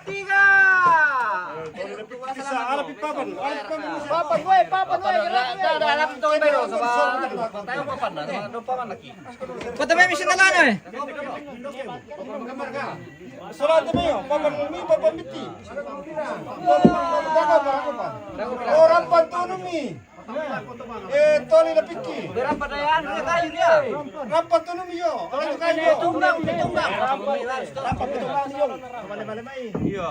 tiga. Papan gue. Dalam itu kayo tayo papan na. Ano papan lagi? Kota may mission na lang eh. Sarado mo yun, papan biti. Orang pantunong mi. Toli na piki. Berapa dayan? Kayo dia. Rampan tunong mi yo. Ano kayo? Tumbang. Rampan tunong yo. Iya.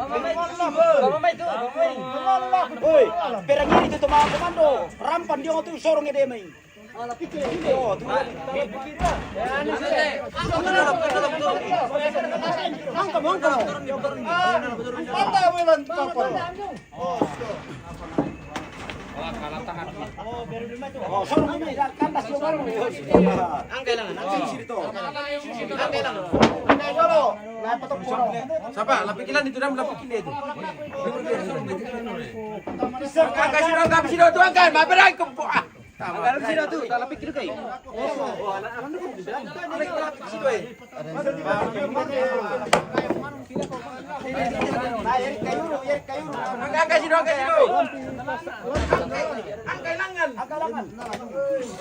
Mamamay tu. Hoy, pero ngiri itu mga komando. Rampan dia tu sorong ide may. Ala pikir. Oh, tu. Angkam. Panda mo lang papan. Oh, sorong ini kandas yo baru. Ang kailangan. Ang sirito. Ang kailangan. Siapa? Lapikilan itu dah lapikin dia itu. Kasih sino tuangkan, maberai kumpu ah. Dalam sino tu, tak lapik itu kai. Angkat sino. Angkat langan.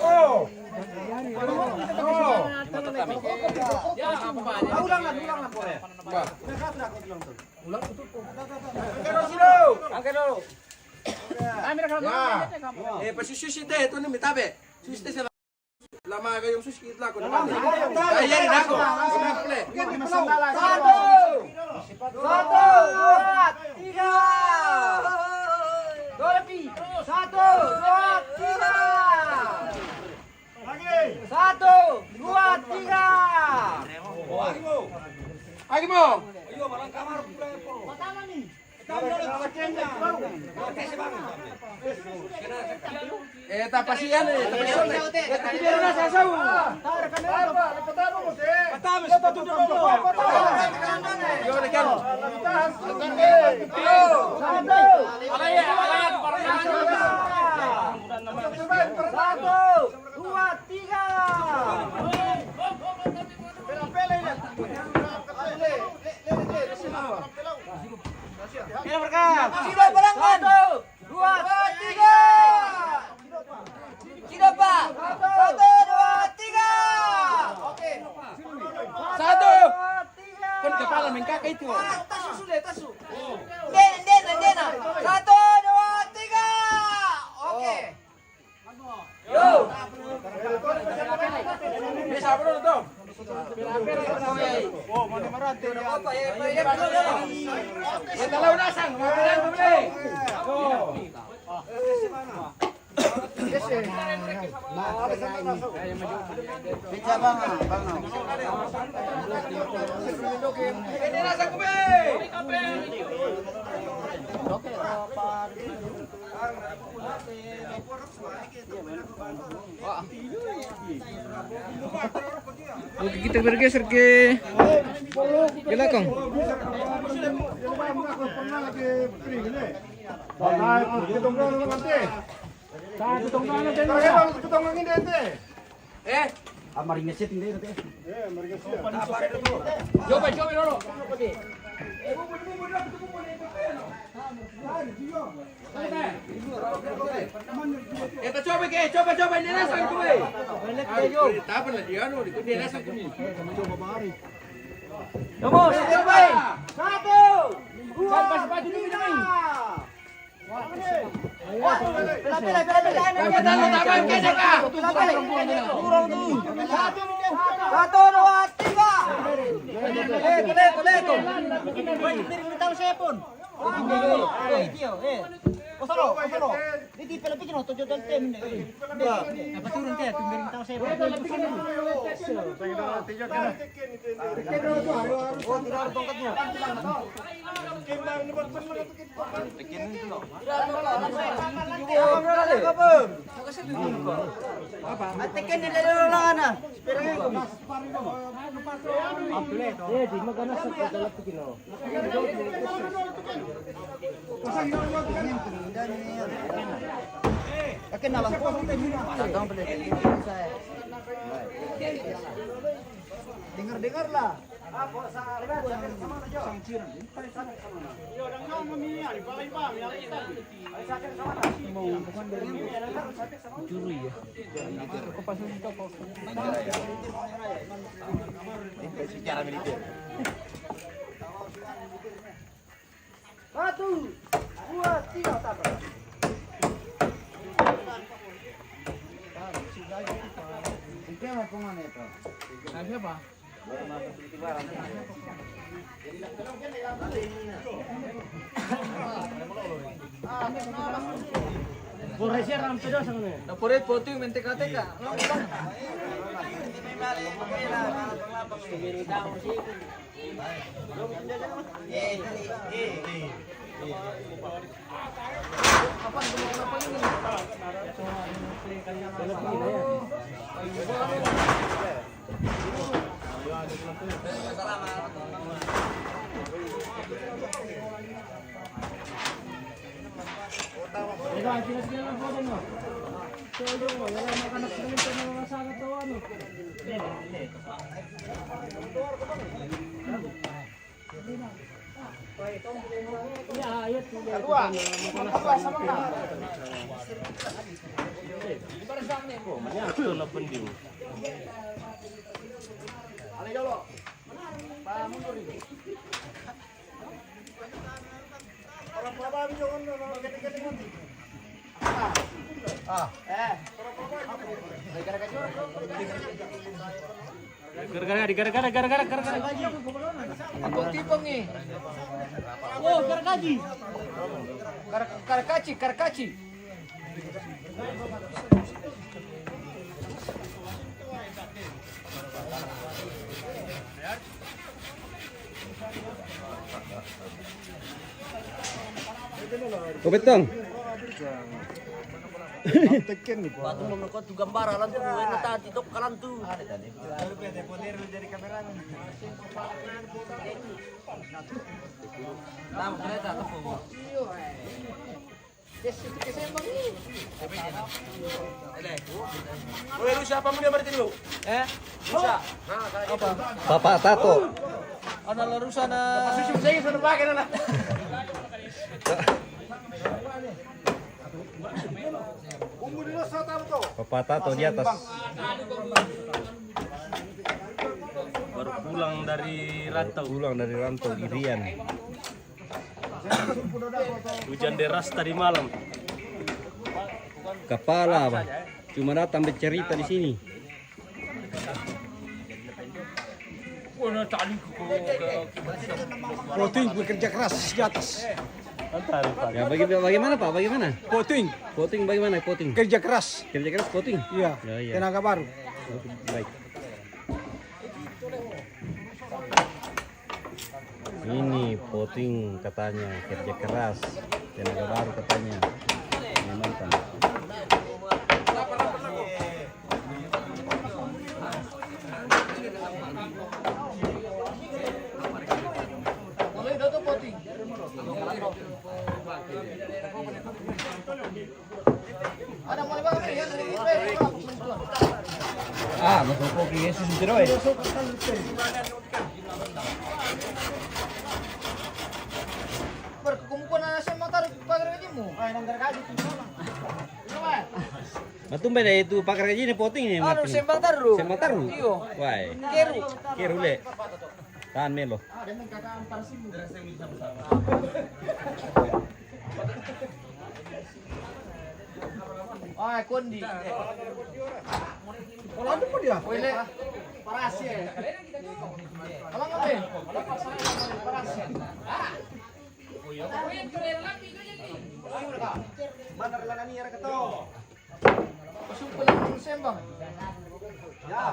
Oh. Ulangan po eh. Angkat dulu. Pasususi deh, itu nih mitabe. Susi deh lama kayong susi kita ko naman. Kaya rin ako. Satu, dua, tiga. Dua lebih. Satu, dua, tiga. Satu, dua, tiga. Lagi mo. Tapasian eh. Biar na sa saw. Patamos pa tu dulu. Yo lekan. Alaya Satu, dua, tiga. Ini berkah. Sino barangkan. Satu, dua, tiga. Sino pa? Satu, dua, tiga. Oke. Satu. Tiga. Kon kepala main kakak itu. Tasu sudah, tasu. Dena. Satu, dua, tiga. Oke. Yo. Bisa bro tu. Oh, mana marante. Kita lawan asang, maberan beli. Bisa bang. Ini rasa kube. Oke, kita bergeser ke belakang. Amarinnya setting deh nanti. Coba dulu. Coba ini rasa kube. Tapan lah dia no, dia rasa kube. Vamos, coba. Satu, dua, tiga. Satu, dua, tiga. Tahu saya pun. Osoro. Ini pala bikin auto jodal tem. Apa turun dia? Tumberin tahu saya. Oh, tidak ada tongkatnya. Tekan nila lang na. Di magana sa pagdalat kino. Akin na lang po. Dengar lah. Secara militer. 1, 2, 3, tabrak. Napurit po ito yung mentika-teka. Ako tipong eh. Oh, karkaji. Karkaci. Kubitong. Batu menukot tu gambar alam tu, nata titok kalam tu. Lam kereta tu po. Uy, Rusya, apa mo niya maritin mo? Rusya. Bapak Tato. Ano la Rusya na... Saya sudah pakai nana. Bapak Tato di atas. Baru pulang dari rantau. Pulang dari rantau di Rian. Hujan deras tadi malam. Kepala, Pak. Cuma datang bercerita di sini. Poting bekerja keras di atas. Ya bagaimana Pak? Bagaimana? Poting Voting bagaimana? Voting. kerja keras. Kerja keras voting. Iya. Ya, iya. Tenaga baru. Baik. Ini voting katanya kerja keras, tenaga baru katanya. Ini mantap. Boleh dah tu poting. Ada mulai banget ya. Ah, masuk kopi Yesus itu eh. Berkumpulan nasi motor pagar gajimu. Ay, nang karkaji. Matumbe deh itu pakar gaji ini voting nih. Anu sembang taru. Sembang taruh. Iyo. Wah. Keru. Keru le. Tahan melo. Ah, kondi. Kalau ada apa dia? Wele. Parasi. Alang ngapain? Parasi. Mana lang ni ra kato. Sumpah lang sembang. Ya.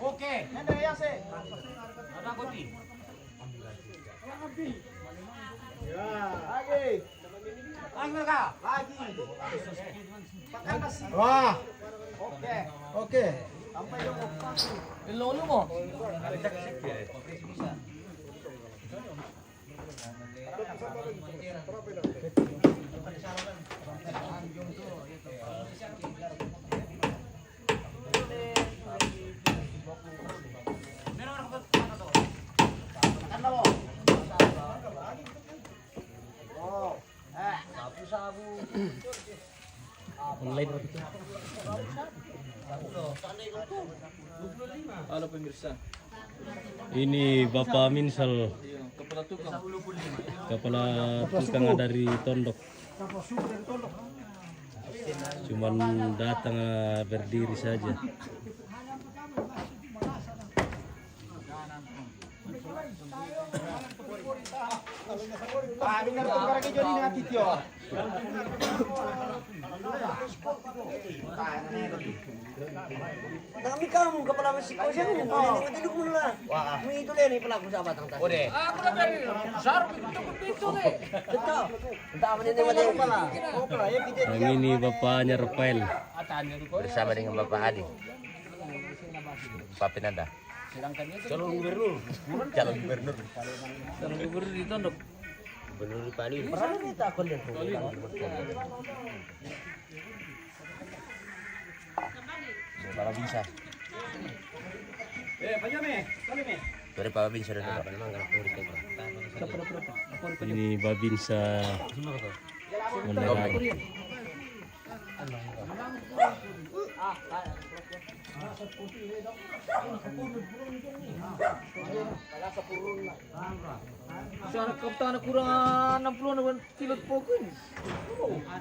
Oke. Nende ya se. Ya. Lagi. Anggur ka? Lagi. Pakai nasi. Wah, Oke. oke. Sampai dong. Lolo mo. Halo pemirsa. Ini Bapak Minsal, Kepala tukang. kepala tukang dari Tondok. Cuman datang berdiri saja. Dengar tukar ke Joni dengan Titio. Kami kamu kepala Meksiko siapa nih? Nengok duduk mulu lah. Ini itu deh nih pelaku sahabat tang tas. Udah. Aku udah dari sarung itu deh. Betul. Entah mana nih mana kepala. Kepala ya kita. Yang ini bapaknya Rafael. Bersama dengan Bapak Adi. Pak Pinanda. Calon gubernur. Calon gubernur. Calon gubernur di Tondok. Gubernur di Bali. Pernah kita aku lihat. Bapak bisa. Dari Bapak bisa dan Bapak memang kalau Ini Babinsa Menerai. Sana kapten kurang 60 kilo pokok.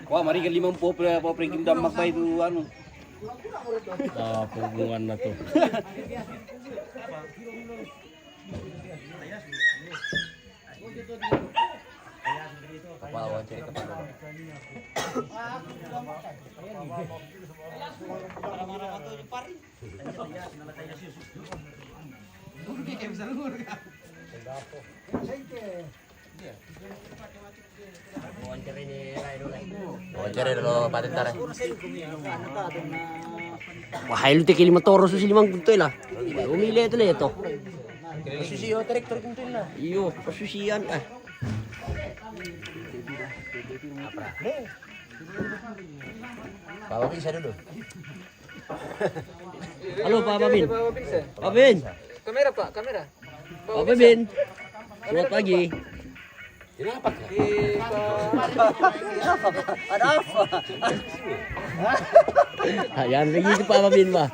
wah mari ke 50 peringin damak ba itu anu. Hubungan na to. Kepala wawancara kepala. Wawancara dulu patentar. Wah, lu teki 5 toro susi 5 kuntoy lah. Umili ito lah ito. Susi yo tarik kuntin na. Iyo, pasusian ah. Bawa bisa dulu. Halo Pak Babin. Babin. Kamera Pak, kamera. Pak Babin. Selamat pagi. Ini apa? Ada apa? Ayan lagi si Pak Babin ba?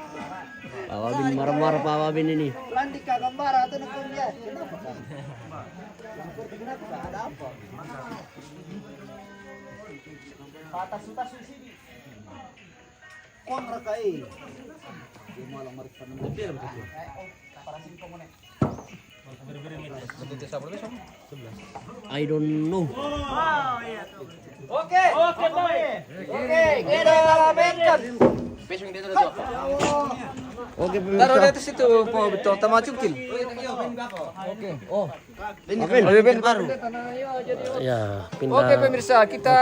Pak Babin marah-marah Pak Babin ini. Lantik ka gambar atau nak kuliah? Kenapa kak? Kenapa? Ada apa? Patah sutas sini. Kontra kai. Di malam mari panam. Para sini komune. I don't know. Oke. Oke, baik. Oke, kita mention. Besok dito dulu. Oke, Taruh di atas itu, po betul tama cukil. Oke. Oh. Ben baru. Ya, pindah. Oke pemirsa, kita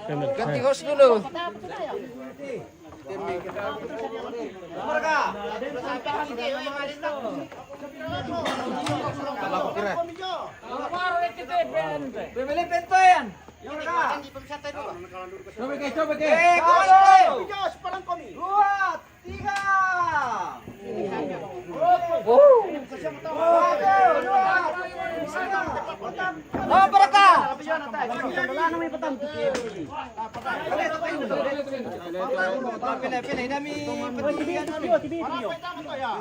pemirsa. ganti host dulu. Pemilih pentoyan. Coba ke, coba ke. Sekarang kami. 2, 3. Oh, mereka. Pilih dami.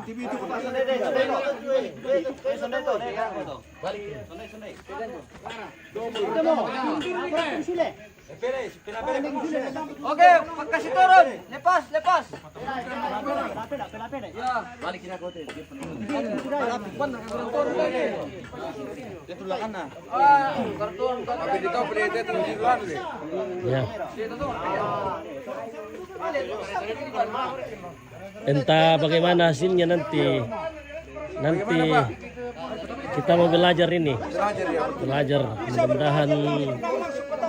TV itu Oke, kasih turun. Lepas, lepas. Balik kita kau tu. Kartun. Tapi di kau beli itu terus duluan deh. Ya. Entah bagaimana hasilnya nanti. Nanti kita mau belajar ini. Belajar. Mudah-mudahan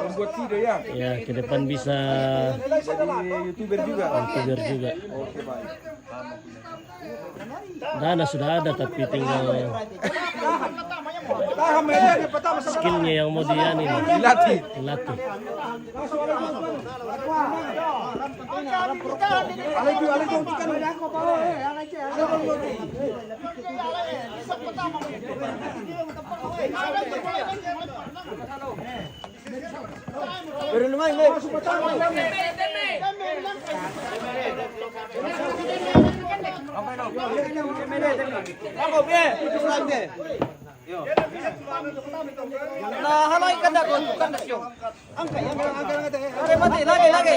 Membuat video ya. ya ke depan bisa Jadi YouTuber juga. YouTuber juga. Oke, baik. Dana sudah ada tapi tinggal skillnya yang mau dia ini Dilatih. dilatih. Nah, halay ka na kon bukan na siyo. Lagi mati, lagi.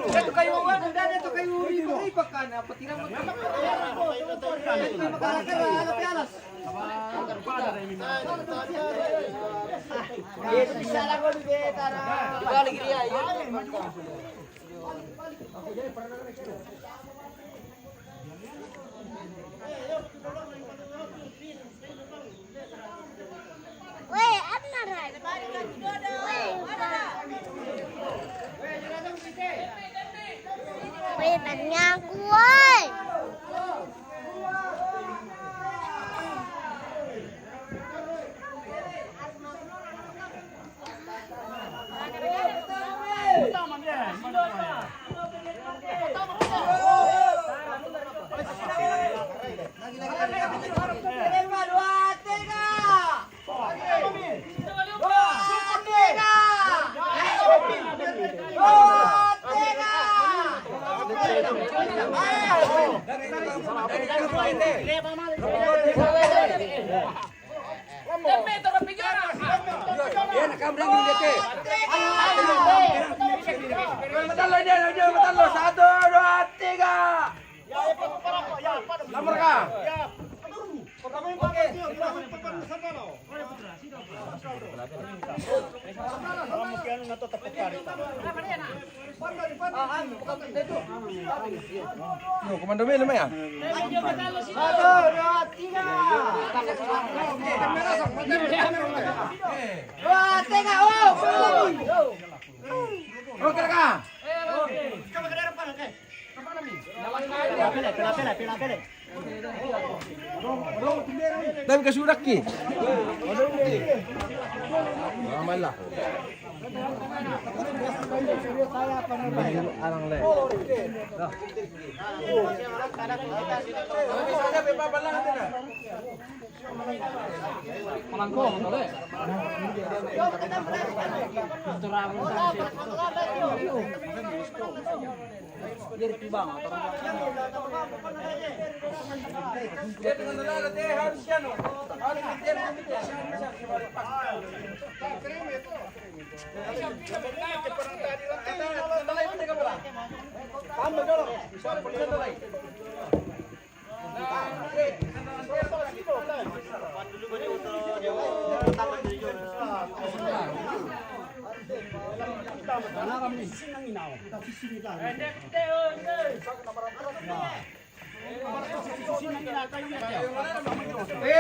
Ito kayo ang dan ito kayo iba ka na patira mo. Bisa lang ko di tara. Balik dia. Weh, apa rai? Weh, tanya aku, woi. Matalo, 1, 2, 3. Lamar ka. Komando Mel ya? 1, 2, 3. Wah, tega, Oke ka. Dami ka surak ki. Malah. Arang le.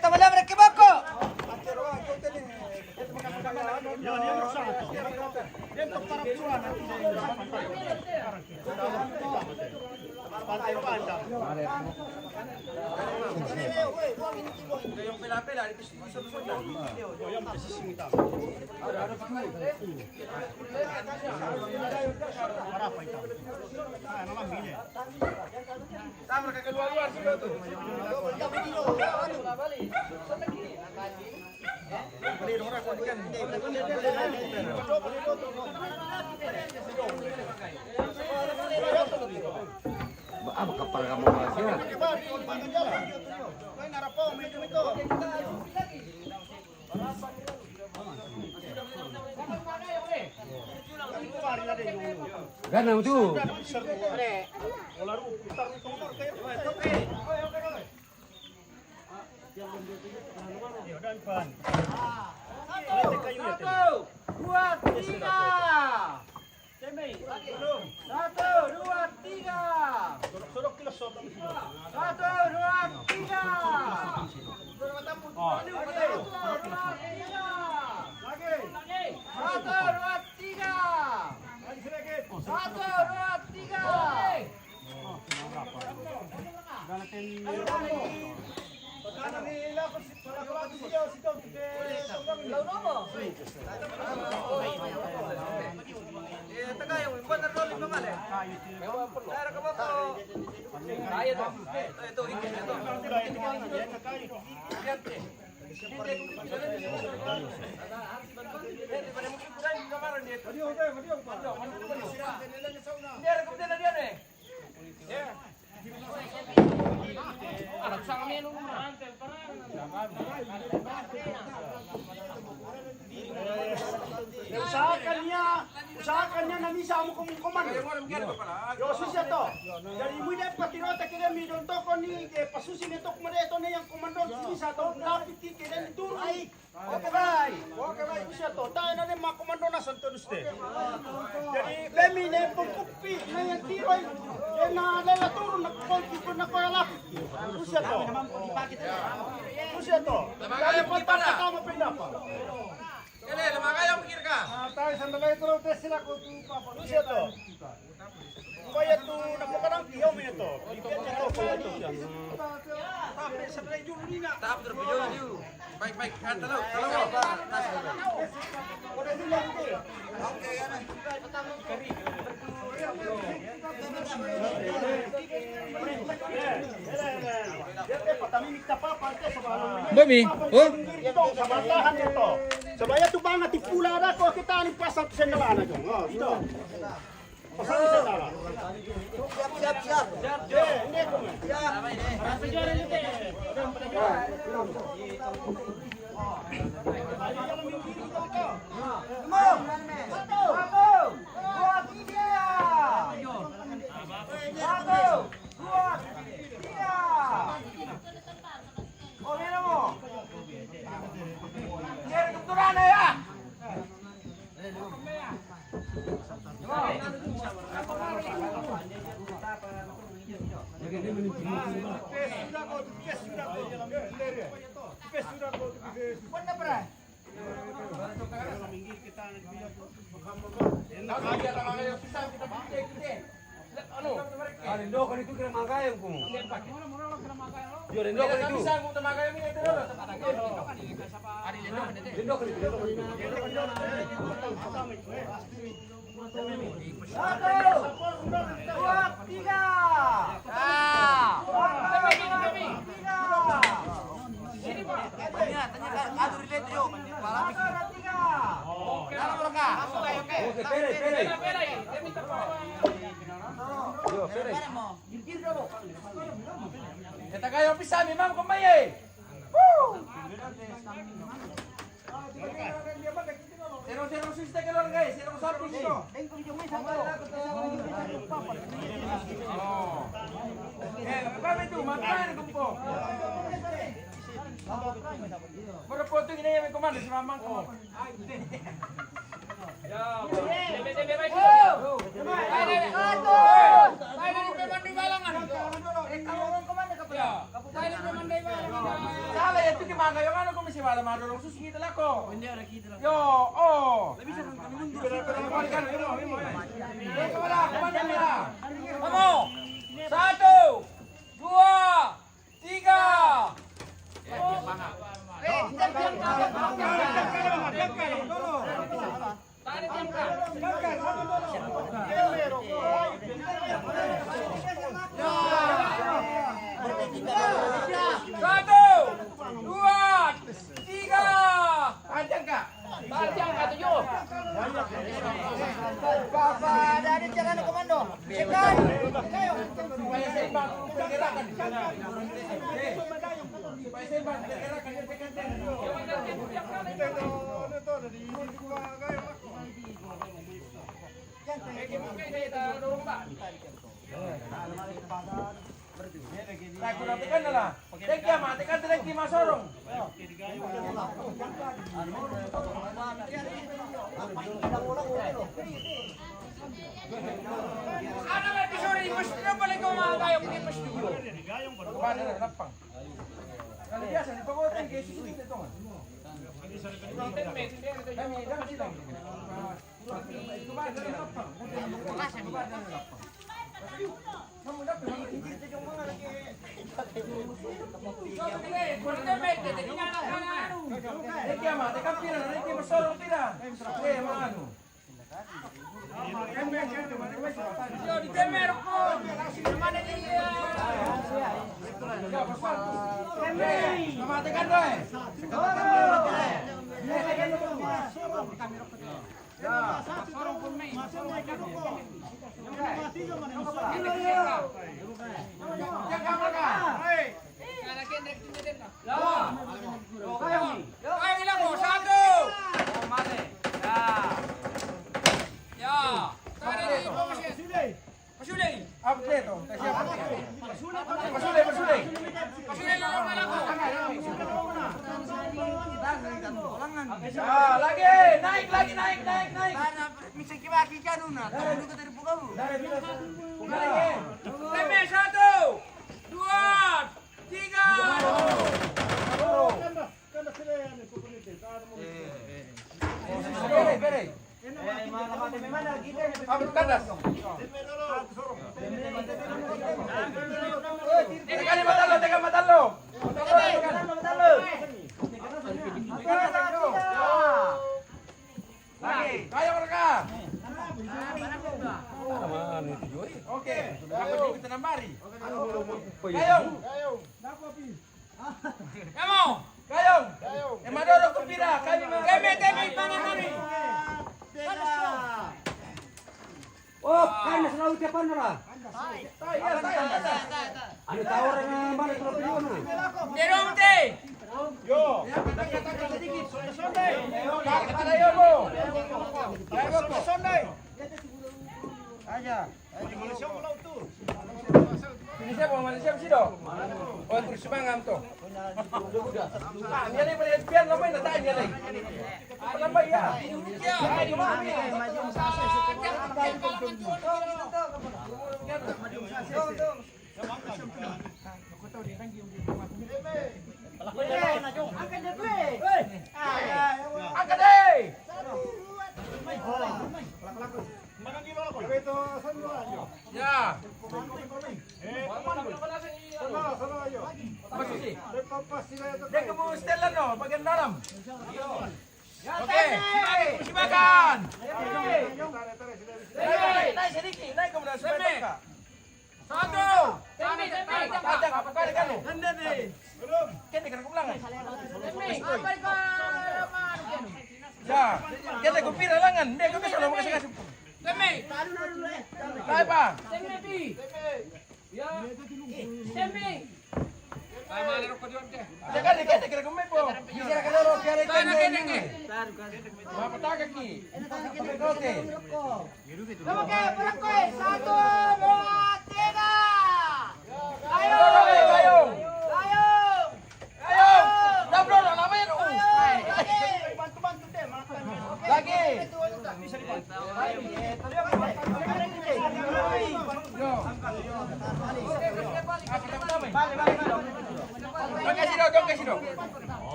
Tama lang mereka bako. Apa kapal kamu Malaysia? Ganang tu. Usahakan niya na misa mo komando. Yo siya to. Dari mo na patirota kaya mi don to ko ni pasusin ito kumareto na yang komando misa to lapit kaya ni turo. Okay bye siya to. Tayo na mga komando na santo nuste. Jadi bemi ne pagkupi na yang tiroy. Yan na lalaturo na konti ko na lapit. Siya to. Siya to. Dari pagkakama pinapa. Kaya lamang kayo mikir ka. Tayo sandalay ito tes sila ko tu papa. Siya to. Kaya tu napakarang tiyaw mo ito. Kaya to kaya to siya. Tapi sandalay dulu ni na. Tahap terpijau niyo. Baik, kan talaw. Udah sila hindi. Bami, oh. Sa bantahan ito. Sabaya tu ba nga tipula na ko kita ni pasal sa nalana dong. Oh, ito. Pasal sa nalana. Siap. Hindi ko. Kita kayo pisan ni Ma'am Kumaye. Sino siste ka lang guys? Sino sa piso? Kami tu makan kumpo. Pura foto gini yang komando si mamang ko. Salah ya itu gimana? Yung ano kung misi wala marunong susi kita lako. Hindi ara kita. Yo, oh. Lebih sa kami mundur. Vamos. 1, 2, 3. Panjang kak. Panjang kak 7. Papa, dari jalan komando. Cekan. Supaya seimbang pergerakan. Supaya seimbang pergerakan. Aku nantikan lah. Teka mati kan direct di Masorong. Ano ba pisori? Pasti na pala ikaw mga kayo kung ipasti yun. Paano na lapang? Kali biasa di pagotin kayo susunod ito nga. Kami lang sila. Kumain na lapang. Kamu dapat hindi yung mga lagi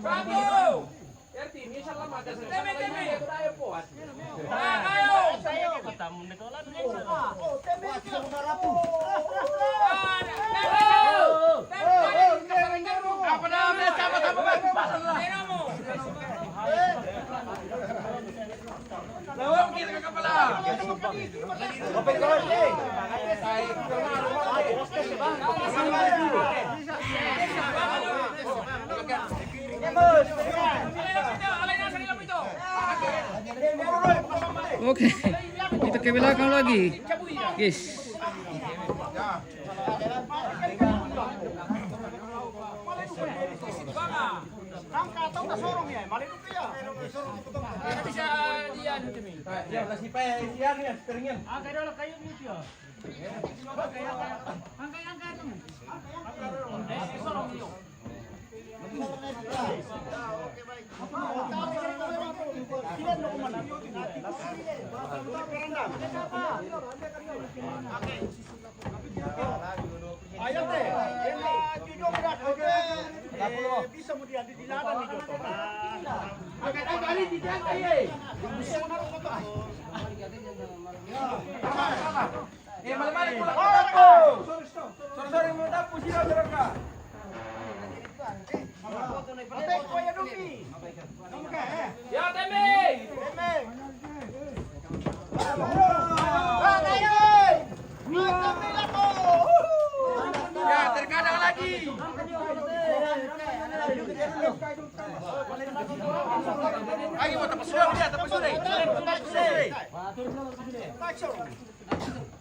Bravo! Erti, minsan lang mata sa teme. Tayo po. Kayo! Apa namanya? Sama-sama mo. Lawang kita ke kepala. Open court, eh. Oke, kita ke belakang lagi. Guys. Angka atau tak sorong ya? Mari dulu ya. Bisa dia demi. Dia kasih pay siang ya, seringin. Ayat deh. Jujur berat. Bisa mau diladan nih Joto. Agak kali tidak aye. Malam-malam pulang ke dapur. Sore-sore mau dapur sih saudara. Oke, koya dulu. Ya teme. Ya, terkadang lagi. Lagi mau tapos sudah dia, tapos sudah.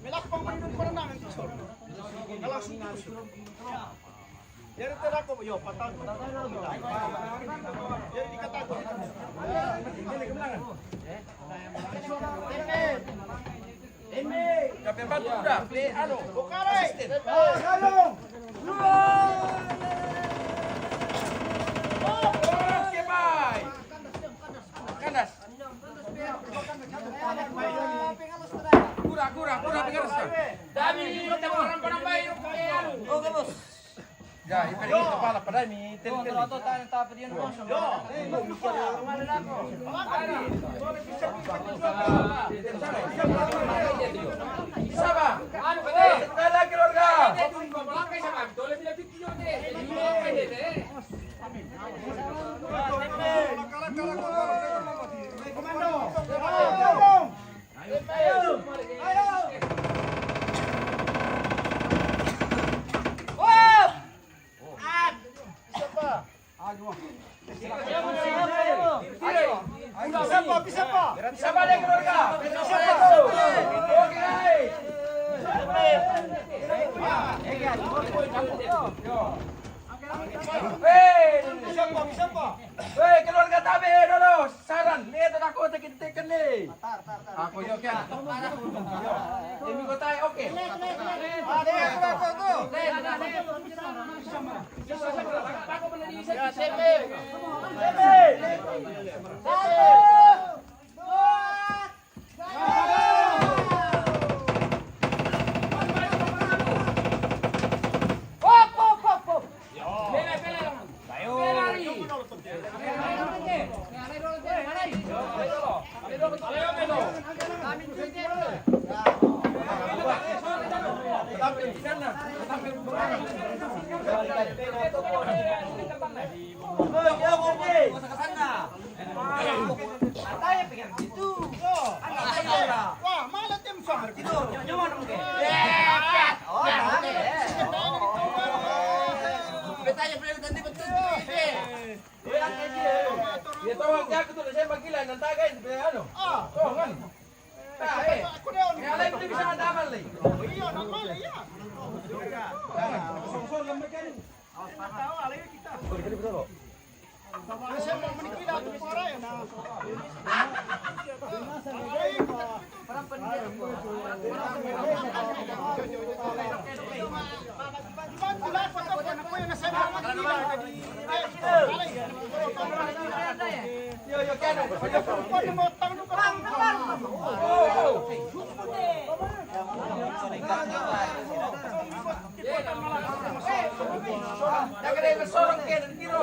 Melak pangpandun ko na namin ito. Nalasin ko siya. Yan ito na ko. Yo, patang. Yan dikatago. Kapten bantu sudah. Anu, Bukare. Galong. Oke, bye. Kandas. Kurang pengaruh. Dami orang parang bayo. Oke, Bos. Ya, ini kepala pada ini tel-tel. Bisa, Bang? Ano ba de? Sekali lagi, keluarga. Malaki sa kami. Dole sila video de. Video pwede de. Bisa pa. Bisa balik, keluarga. Bisa balik. Oke, guys. Bisa pa. Hei, keluarga tabe dulu. Saran, lihat aku tekin-tekin nih. Aku yo kan. Ini kota oke. Wah, malah tim sumber gitu. Ya tolong ya aku tuh saya bagilan dan tagain ano. Tolong kan. Aku na yun. Kaya lain bisa mandaman lagi. Iya, naman iya. Song-song lang mereka ni. Tahu alayo kita. Kasi mo manikila ito para yun. Parang pandiyan po. Diba, wala pa ito. Ano po yung nasa mga manikila. Yo Ken.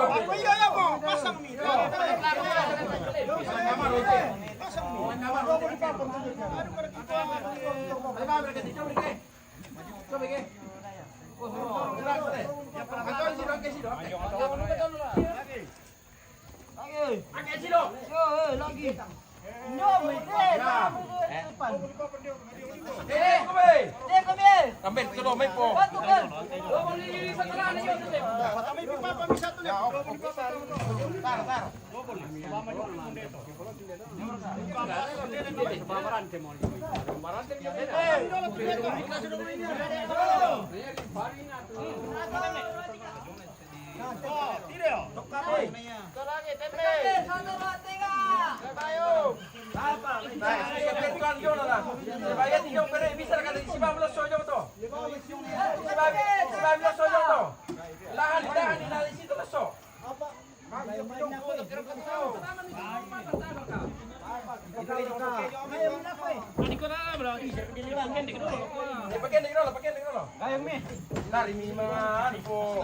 Ako iya mo, pasang mi. Ambil ke dalam mai po. Patami pipapa mi satu na. Dari miman po.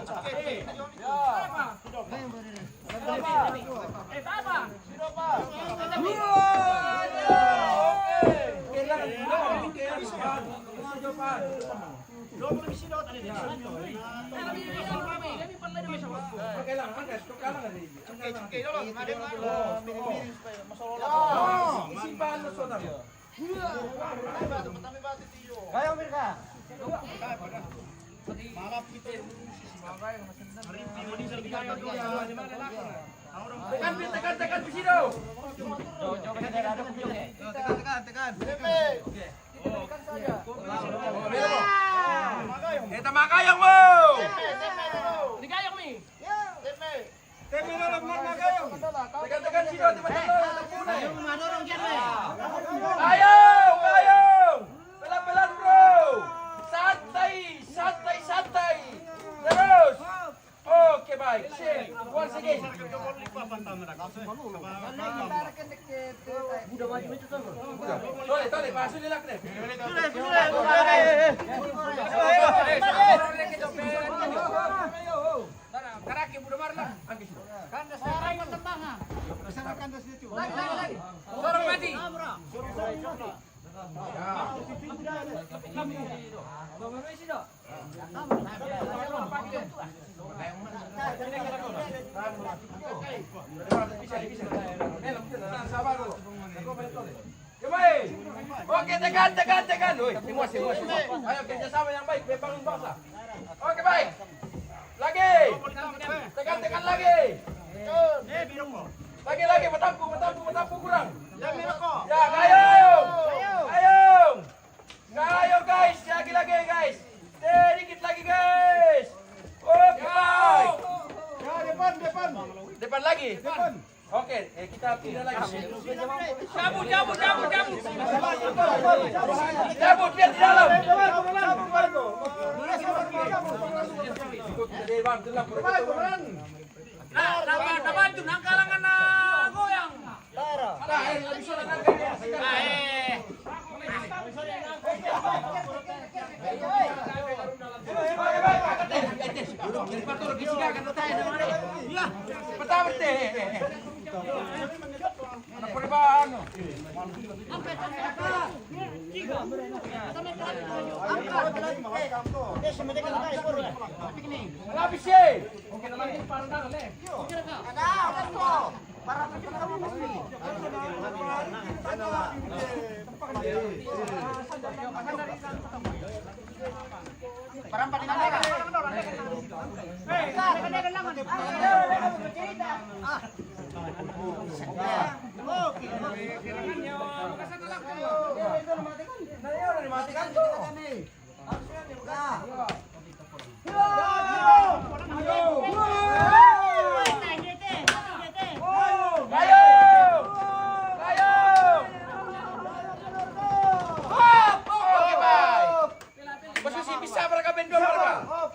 Tekan Bisido. Kita makayang mo. Tekan Sido di Ayong. Pelan-pelan bro. Santai. Terus. Oke baik. Sip. Once again. Tole, pasok nila kne. Karaki budak marla. Kandas sekarang pertentangan. Kandas itu. Lagi. Sorong mati. Oke, tekan. Semua. Ayo kerjasama yang baik, membangun bangsa. Oke, baik. Lagi. Tekan lagi. Lagi, metampu kurang. Ya, Gayung. Gayung guys, lagi guys. Dikit lagi guys. Oke, baik. Depan lagi. Oke, kita pindah lagi. Cabut. Cabut biar di dalam. Nah, itu nangkalangan goyang.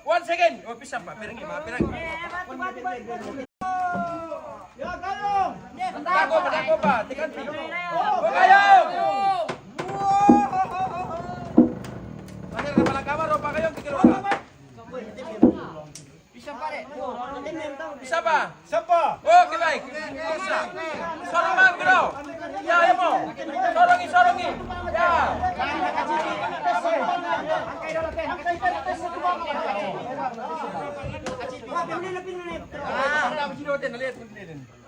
Once again, oh bisa Pak, pirang. Ya, Gayong! Padako pa. Tiganti. O Gayong! Mahir na palang kamar o pa Gayong? Tikiro ka. Bisa pa? Siapa? Okay, baik. Sorong man, bro. Ya, ayo mo. Sorongi. Ya.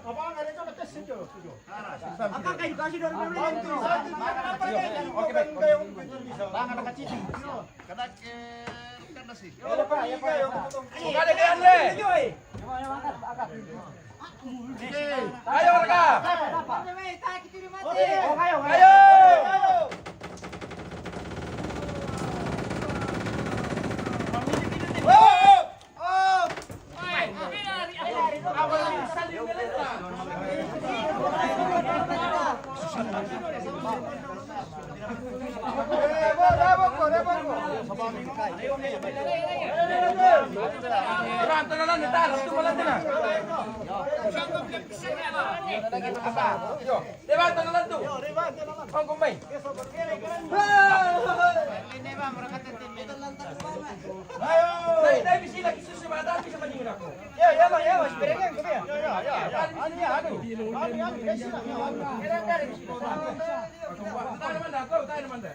Abang ada coba tes itu. Oke, baik. Buka deh, Andre. Ayo, warga. Ayo. Ranto na lang, nitalas. Tumalan din na. Levanto na lang to. Ang kumbay. Dahil bisila kisusumada, bisa maningon ako. Ya, espera que ya. Tayo naman na, tayo naman na.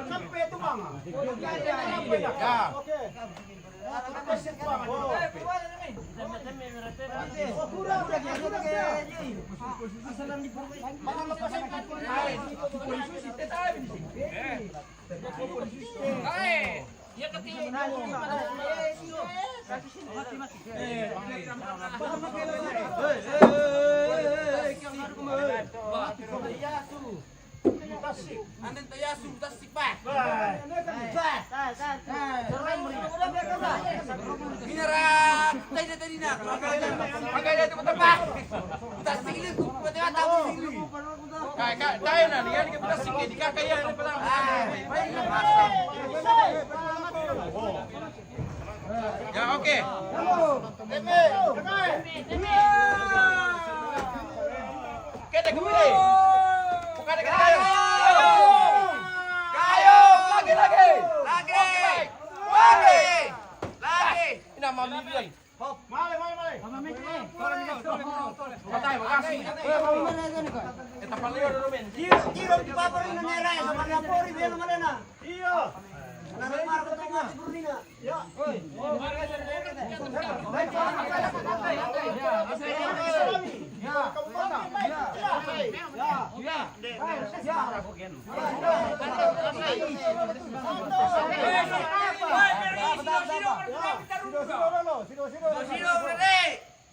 Sampai itu bang. Ya, oke. Kita kembali. Buka dekat Gayung. Gayung, lagi. Ini nama Miguel. Patay, makasih. Kita paling dulu men. Iya.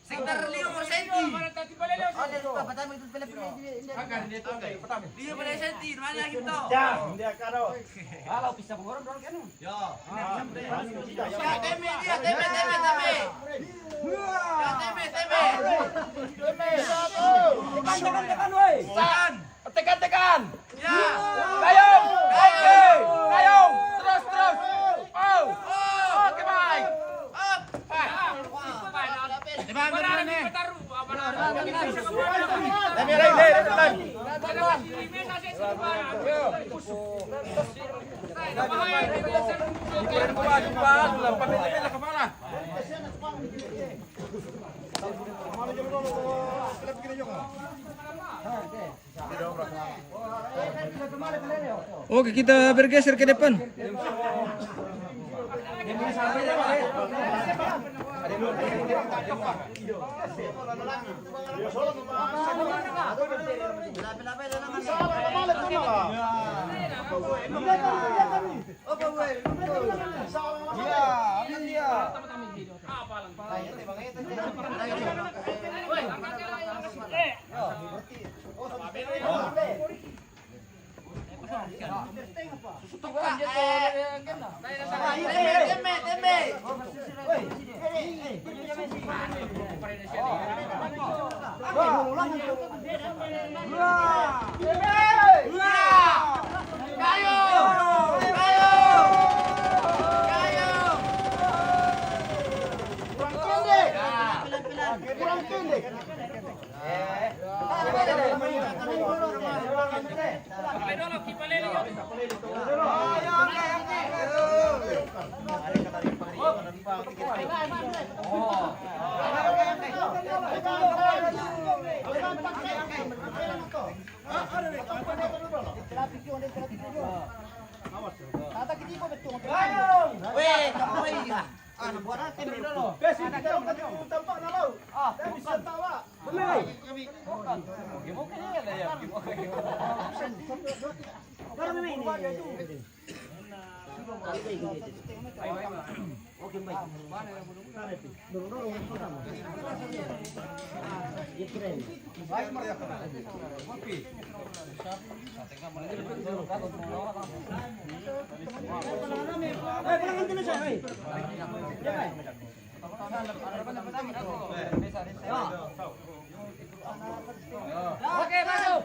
Sekitar 5 senti. Akan dia tu angkat pertama. 5 senti, mana gitu? Ya, dia karo. Kalau bisa pengorong dong kan? Ya. Ya, teme. Tekan. Ya. Gayung. Terus. Oh. Oke, baik. Oke, kita bergeser ke depan. Kurang pendek. Oke, masuk.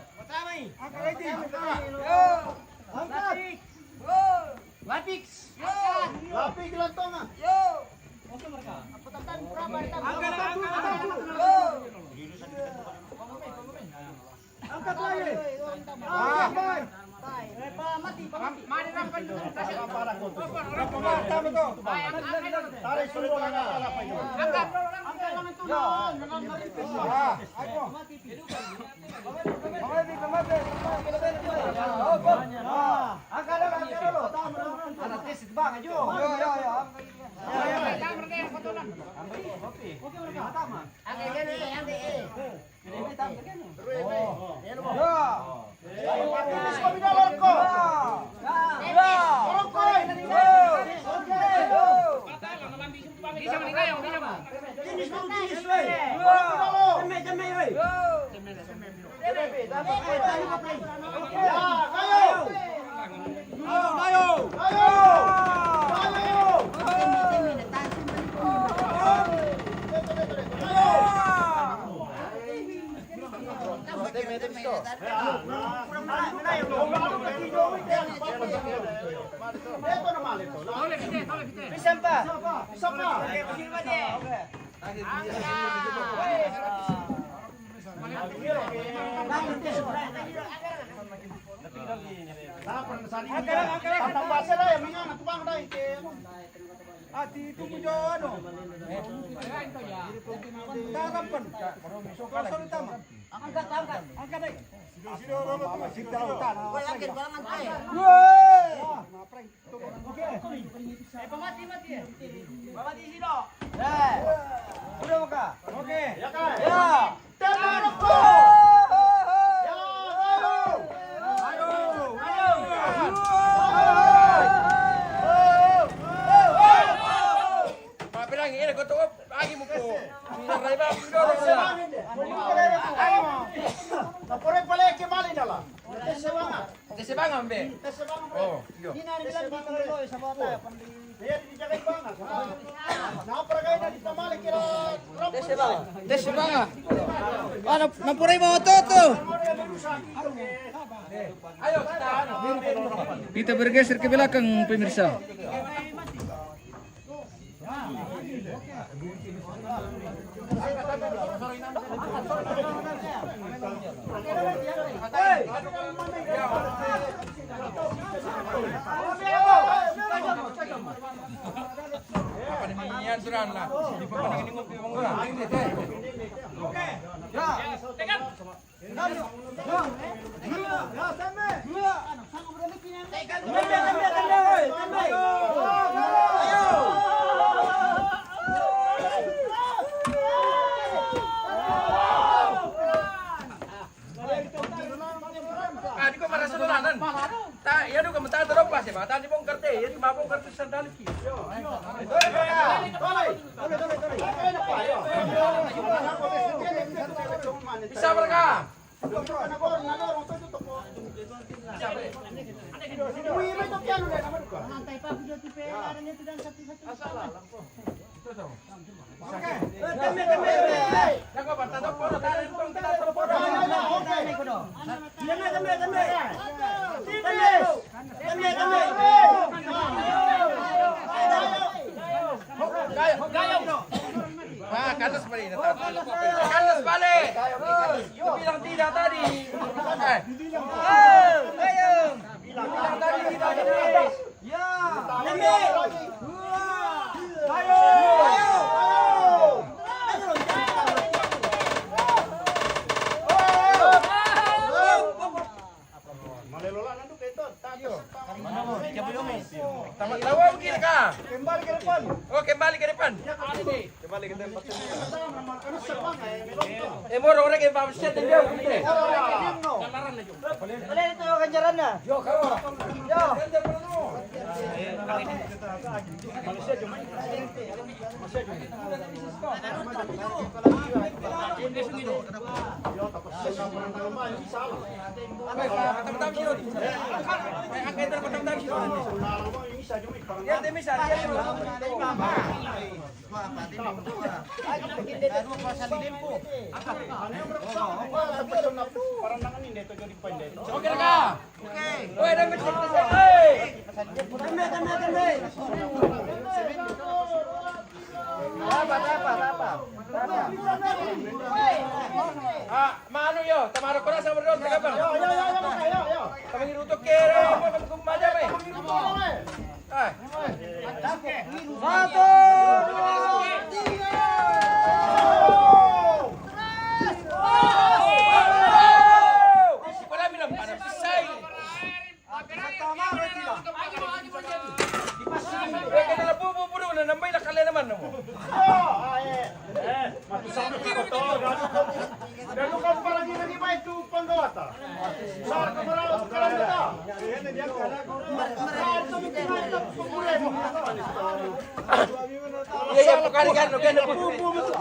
Lapik lantongan. Angkat lagi. Tarik suruh angkat. Kita bergeser ke belakang pemirsa. Bisa mereka. Uy, may tokyano na naman ko. Nako ba tadok po na tayo pang tadok po. Kalas balik na tatalo. Kalas balik. Yung bilang tidak tadi. Bilang tadi tidak tadi. Malelola nandun kayo to. Tamat lawang kira ka. Kembali ke depan. Oh, kembali ke depan. Kembali ke depan. Ano sa bangay? Mo orang yang bawa set dia. Wala ito yung kanjaran na. Yo, kau. Yo. Parang nangan hindi ito jadi pan dito. Oke ka. Oke, dah macam tu. Hey. Mano yo, tamaro ko na sa bro, taga ba? Yo. Kami rutok kere, mo kumaja ba? Ay. Satu. Si pala bilang para pisay. Eh, kaya na buburo na nambay na kala naman mo. Dan kan parang ini ba itu panggawata. Sar ka maralo sa kalanda. Iya, pokoknya kan, oke, na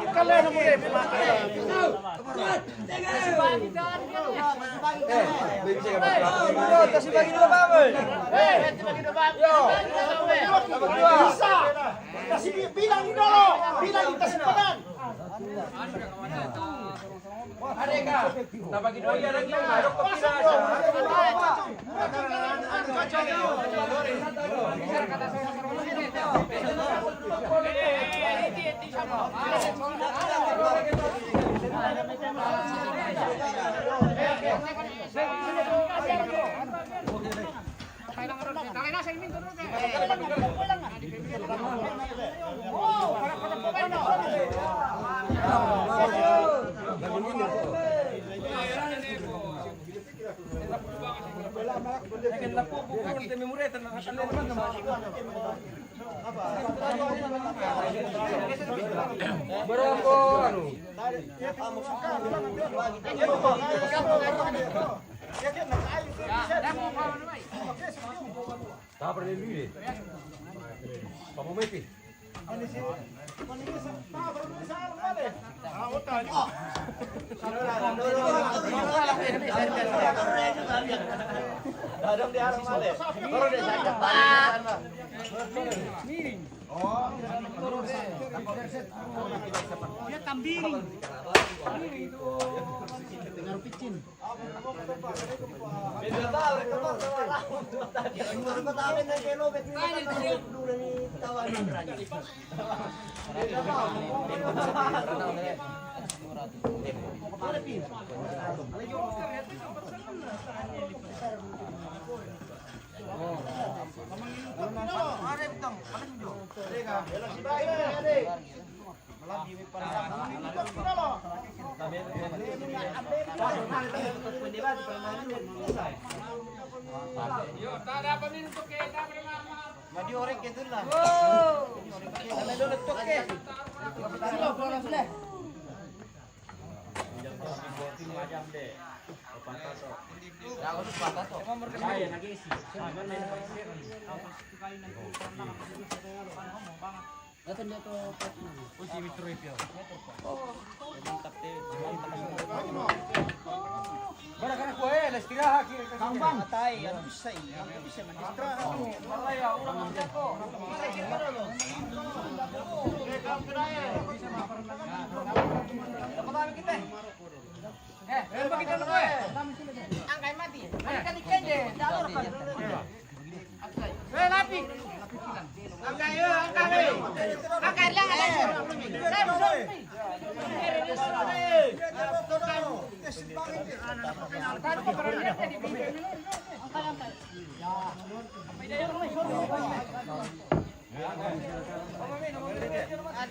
Kalena mo rin. Kasi bagi dua babel. Bisa. Kasi bilang dulu. Bilang kita simpanan. Ada ka? Nabagi dua ya lagi, marok ko pinasa. Berapa anu? Tak perlu dulu. Papo mepi. Dadang di arang male. Baru dia sakit. Dia kambing. Bara kana ko eh, istirahat kiri ke Kang Bang, atay, ano bisa Ang bisa mandistrahan mo. Malaya, ulang ang ko. Dapat kita. Bagi dulu angkai mati. Angkai ni kenje. Dalur kan. Lapik. Angkai angkai. Angkai lang ala.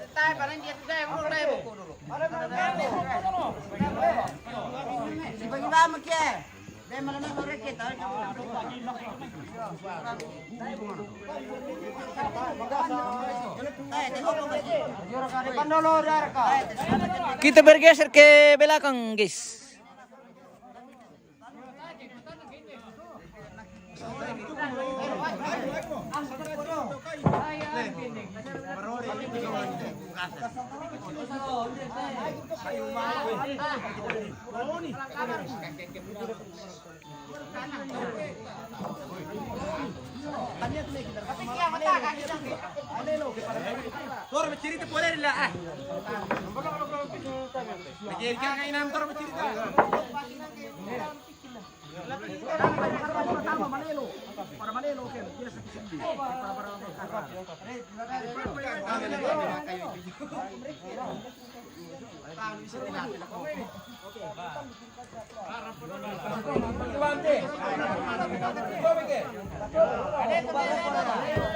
Tayo parang dia juga yang mulai buku dulu. Bagi lama ke? Dai malam sore kita. Kita bergeser ke belakang, guys. Tor bercerita boleh lah. Bercerita kayak nam tor bercerita.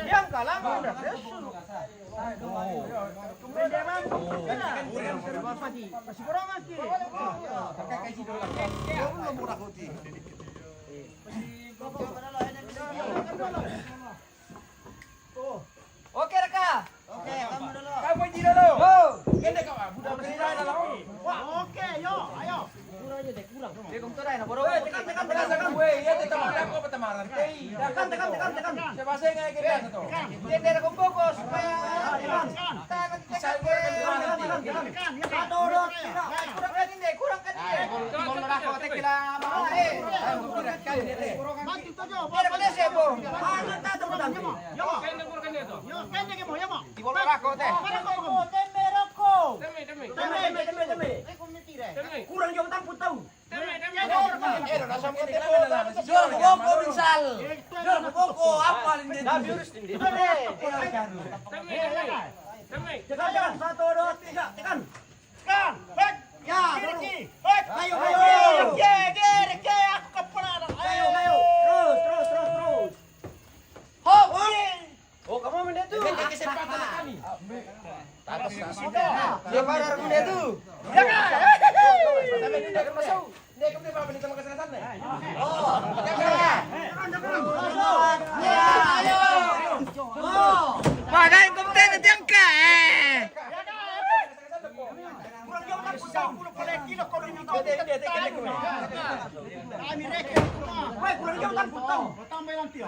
Yang kalah udah. Masih kurang lagi. Oke Raka. Oke, kamu dulu. Kamu pergi dulu. Oh, kene kau budak bercerita dalam. Oke, yo, ayo. Tekan. Weh, ya tetap ada kau pertemanan. Tekan. Siapa saya ngai kita tu? Dia dari kumpul supaya kurang kan dia. Mau neraka tekila mahal. Mati saja. Ada boleh sebo. Ano tato mo dami? Yo. Yo, kende ke mo, yo mo. Di bola neraka teh. Para ko mo, temero ko. Demi. Kurang jauh tamput tahu. Nasa mo teh. Jor boko misal. Jor boko apa ini? Tekan, 1, 2, 3, tekan. Tekan. Hek. Ya, kiri. Hek. Ayo. Ke, aku kepelan. Ayo. Terus. Hop. Oh, kamu mendet tuh. Ini kesempatan kami. Dia parar mendet tuh. Sampai dia akan masuk. Dia akan berapa menit sama kesana sana? Oh, Ayo. Pakai kompeten tiangka. Kurang jauh tamput tahu. Puluh kilo kau ini tahu. Kami reke. Woi, kurang jauh tamput tahu. Tambah nanti.